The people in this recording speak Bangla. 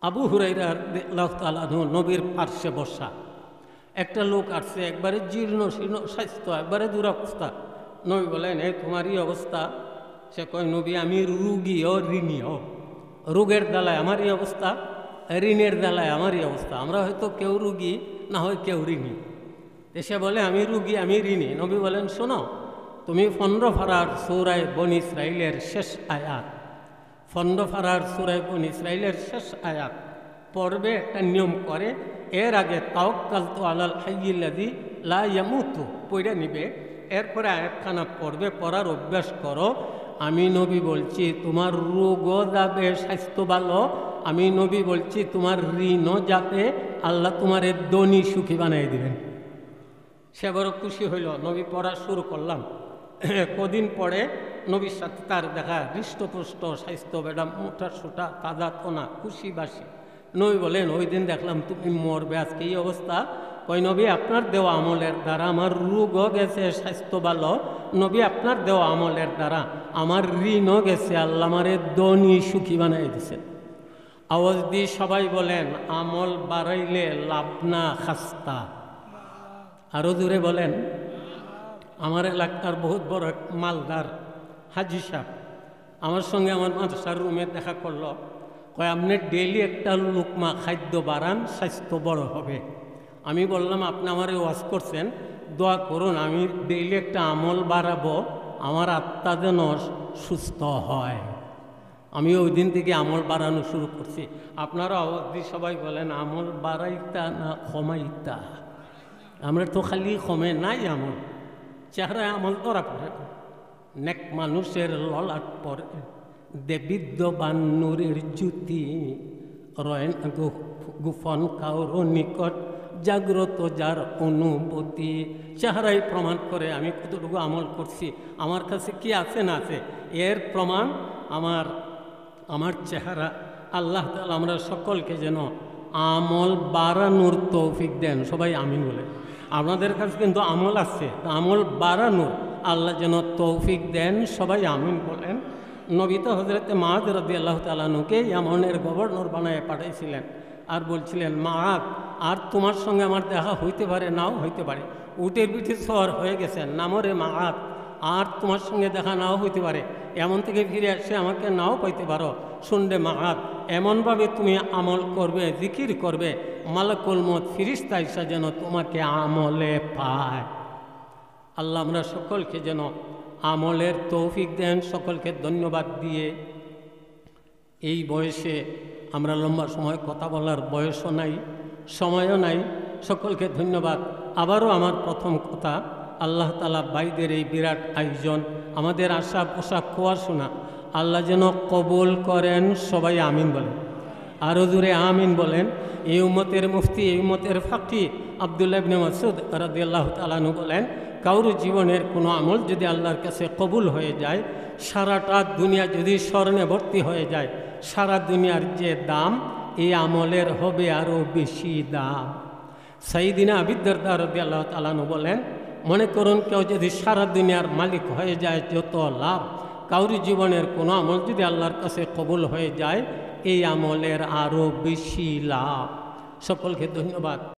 আবু হুরাইরা রাদিয়াল্লাহু তাআলা আনহু নবীর পার্শ্বে বসা। একটা লোক আসছে, একবারে জীর্ণ শীর্ণ স্বাস্থ্য, একবারে দুরবস্থা। নবী বলেন, এই তোমারই অবস্থা? সে কয়, নবী আমি রুগী ও ঋণী। ও রোগের দ্বালায় আমারই অবস্থা, ঋণের দ্বালায় আমারই অবস্থা। আমরা হয়তো কেউ রুগী, না হয় কেউ ঋণী। সে বলে আমি রুগী, আমি ঋণী। নবী বলেন, শোনো, তুমি ফন্ডফারার সূরায়ে বনী ইসরাইলের শেষ আয়াত, ফন্ডফারার সূরায়ে বনী ইসরাইলের শেষ আয়াত পড়বে, একটা নিয়ম করে, এর আগে তাওয়াক্কালতু আলাল হাইয়্যিল্লাযী লা ইয়ামুতু পড়ে নিবে, এরপরে আয়াতখানা পড়বে, পড়ার অভ্যাস করো। আমি নবী বলছি তোমার রোগও যাবে, স্বাস্থ্য ভালো। আমি নবী বলছি তোমার ঋণও যাবে, আল্লাহ তোমার ধনী সুখী বানিয়ে দিবেন। সে বড় খুশি হইল। নবী পড়া শুরু করলাম। কদিন পরে নবীর সাথে তার দেখা, হৃষ্টপুষ্ট স্বাস্থ্য, বেডা মোটা সোটা, তাজা তোনা, খুশি বাসি। নবী বলেন, ওই দিন দেখলাম তুমি মরবে, আজকে এই অবস্থা। কই, নবী আপনার দেওয়া আমলের দ্বারা আমার রোগও গেছে, স্বাস্থ্য ভালো। নবী আপনার দেওয়া আমলের দ্বারা আমার ঋণও গেছে, আল্লাহ আমারে ধনী সুখী বানাই দিয়েছেন। আওয়াজ দিয়ে সবাই বলেন, আমল বাড়াইলে লাভ না খাস্তা। আরও দূরে বলেন। আমার এলাকার বহুত বড় মালদার হাজি সাহেব আমার সঙ্গে আমার মাদ্রাসার রুমে দেখা করলো। কয়, আপনি ডেইলি একটা লুকমা খাদ্য বাড়ান, স্বাস্থ্য বড় হবে। আমি বললাম, আপনি আমার ওয়াজ করছেন, দোয়া করুন আমি ডেইলি একটা আমল বাড়াবো, আমার আত্মা যেন সুস্থ হয়। আমি ওই দিন থেকে আমল বাড়ানো শুরু করছি। আপনারা আওয়াজ দিয়ে সবাই বলেন, আমল বাড়াইতা না কমাইতা? আমরা তো খালি কমে নাই, আমল চেহারায় আমল ধরা পড়ে। নেক মানুষের ললাট পরে দেবিদ্যবান নূরের জ্যোতি, রয়েন গোপন কাউর নিকট জাগ্রত যার অনুভূতি। চেহারাই প্রমাণ করে আমি কতটুকু আমল করছি, আমার কাছে কি আছে না আছে এর প্রমাণ আমার চেহারা। আল্লাহ তাআলা আমরা সকলকে যেন আমল বাড়ানোর তৌফিক দেন। সবাই আমিন বলে। আপনাদের কাছে কিন্তু আমল আছে, আমল বাড়ানোর আল্লাহ যেন তৌফিক দেন। সবাই আমিন বলেন। নবী তো হযরতে মুআয রাদিয়াল্লাহু তাআলা আনহুকে ইয়ামনের গভর্নর বানায় পাঠাইছিলেন, আর বলছিলেন, মুআয, আর তোমার সঙ্গে আমার দেখা হইতে পারে, নাও হইতে পারে। উটের পিঠে সওয়ার হয়ে গেছেন, নামরে মুআয, আর তোমার সঙ্গে দেখা নাও হইতে পারে, এমন থেকে ফিরে আসে আমাকে নাও পাইতে পারো। শুনবে মুআয, এমনভাবে তুমি আমল করবে, জিকির করবে, মালাকুল মউত ফিরিস্তা এসে যেন তোমাকে আমলে পায়। আল্লাহ আমরা সকলকে যেন আমলের তৌফিক দেন। সকলকে ধন্যবাদ দিয়ে, এই বয়সে আমরা লম্বা সময় কথা বলার বয়সও নাই, সময়ও নাই। সকলকে ধন্যবাদ। আবারও আমার প্রথম কথা, আল্লাহ তাআলা বাইদের এই বিরাট আয়োজন, আমাদের আশা পোশাক খোয়া শোনা আল্লাহ যেন কবুল করেন। সবাই আমিন বলেন। আরও জোরে আমিন বলেন। এই উম্মতের মুফতি, এই উম্মতের ফাকিহ আব্দুল্লাহ ইবনে মাসউদ রাদিয়াল্লাহু তাআলা আনহু বলেন, কারো জীবনের কোনো আমল যদি আল্লাহর কাছে কবুল হয়ে যায়, সারাটা দুনিয়া যদি স্বর্ণে ভর্তি হয়ে যায়, সারা দুনিয়ার যে দাম, এই আমলের হবে আরও বেশি দাম। সাইয়্যিদিনা আবু দারদা রাদিয়াল্লাহু তাআলা আনহু বলেন, মনে করুন কেউ যদি সারা দুনিয়ার মালিক হয়ে যায়, যত লাভ। কারো জীবনের কোনো আমল যদি আল্লাহর কাছে কবুল হয়ে যায়, এই আমলের আরও বেশি লাভ। সকলকে ধন্যবাদ।